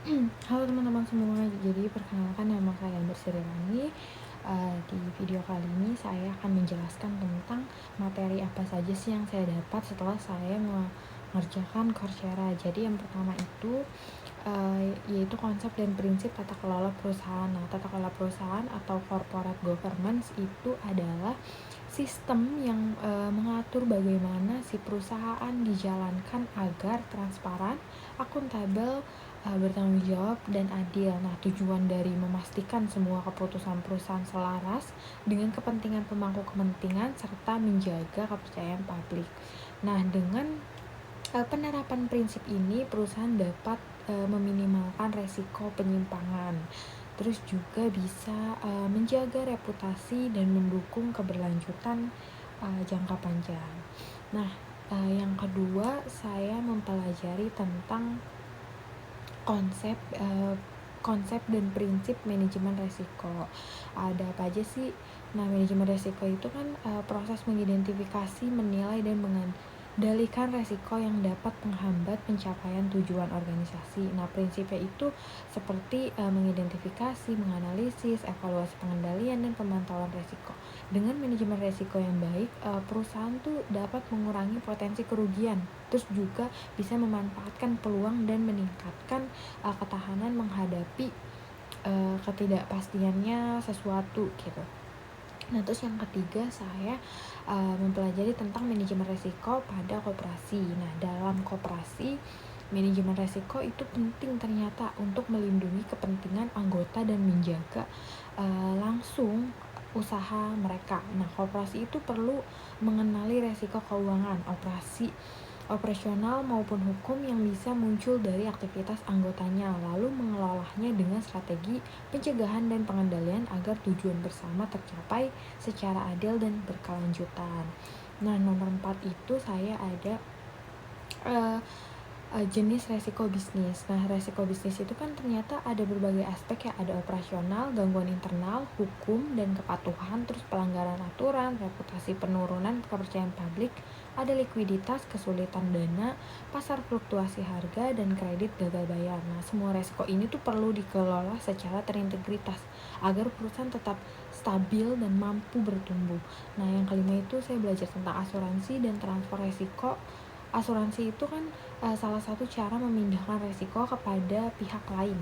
Halo teman-teman semua, jadi perkenalkan nama saya Amber Sriwani. Di video kali ini saya akan menjelaskan tentang materi apa saja sih yang saya dapat setelah saya mengerjakan Coursera. Jadi yang pertama itu yaitu konsep dan prinsip tata kelola perusahaan. Nah, tata kelola perusahaan atau corporate governance itu adalah sistem yang mengatur bagaimana si perusahaan dijalankan agar transparan, akuntabel, bertanggung jawab, dan adil. Nah, tujuan dari memastikan semua keputusan perusahaan selaras dengan kepentingan pemangku kepentingan serta menjaga kepercayaan publik. Nah, dengan penerapan prinsip ini perusahaan dapat meminimalkan resiko penyimpangan, terus juga bisa menjaga reputasi dan mendukung keberlanjutan jangka panjang. Nah, yang kedua saya mempelajari tentang konsep dan prinsip manajemen resiko. Ada apa aja sih? Nah, manajemen resiko itu kan proses mengidentifikasi, menilai, dan mengendalikan resiko yang dapat menghambat pencapaian tujuan organisasi. Nah, prinsipnya itu seperti mengidentifikasi, menganalisis, evaluasi pengendalian, dan pemantauan resiko. Dengan manajemen resiko yang baik, perusahaan tuh dapat mengurangi potensi kerugian, terus juga bisa memanfaatkan peluang dan meningkatkan ketahanan menghadapi ketidakpastiannya sesuatu gitu. Nah, terus yang ketiga saya mempelajari tentang manajemen resiko pada koperasi. Nah, dalam koperasi manajemen resiko itu penting ternyata untuk melindungi kepentingan anggota dan menjaga langsung usaha mereka. Nah, koperasi itu perlu mengenali resiko keuangan, operasional maupun hukum yang bisa muncul dari aktivitas anggotanya, lalu mengelolanya dengan strategi pencegahan dan pengendalian agar tujuan bersama tercapai secara adil dan berkelanjutan. Nah, nomor 4 itu saya ada jenis resiko bisnis. Nah, resiko bisnis itu kan ternyata ada berbagai aspek ya, ada operasional, gangguan internal, hukum dan kepatuhan, terus pelanggaran aturan, reputasi, penurunan kepercayaan publik, ada likuiditas, kesulitan dana, pasar fluktuasi harga, dan kredit gagal bayar. Nah, semua resiko ini tuh perlu dikelola secara terintegritas agar perusahaan tetap stabil dan mampu bertumbuh. Nah, yang kelima itu saya belajar tentang asuransi dan transfer resiko. Asuransi itu kan salah satu cara memindahkan resiko kepada pihak lain.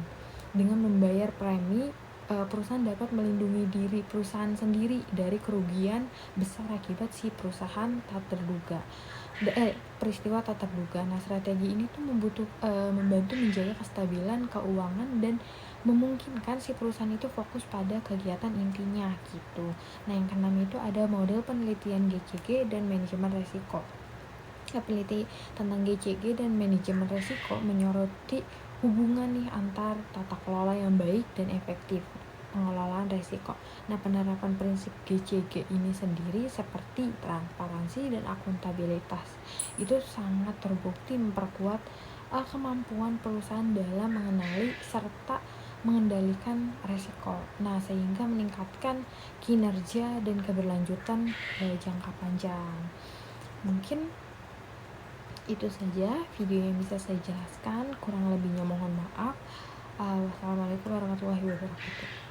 Dengan membayar premi, perusahaan dapat melindungi diri perusahaan sendiri dari kerugian besar akibat si perusahaan tak terduga. Peristiwa tak terduga. Nah, strategi ini tuh membantu menjaga kestabilan keuangan dan memungkinkan si perusahaan itu fokus pada kegiatan intinya gitu. Nah, yang keenam itu ada model penelitian GCG dan manajemen resiko. Peneliti tentang GCG dan manajemen resiko menyoroti hubungan nih antar tata kelola yang baik dan efektif pengelolaan resiko. Nah, penerapan prinsip GCG ini sendiri seperti transparansi dan akuntabilitas itu sangat terbukti memperkuat kemampuan perusahaan dalam mengenali serta mengendalikan resiko. Nah, sehingga meningkatkan kinerja dan keberlanjutan jangka panjang. Mungkin itu saja video yang bisa saya jelaskan, kurang lebihnya mohon maaf. Wassalamualaikum warahmatullahi wabarakatuh.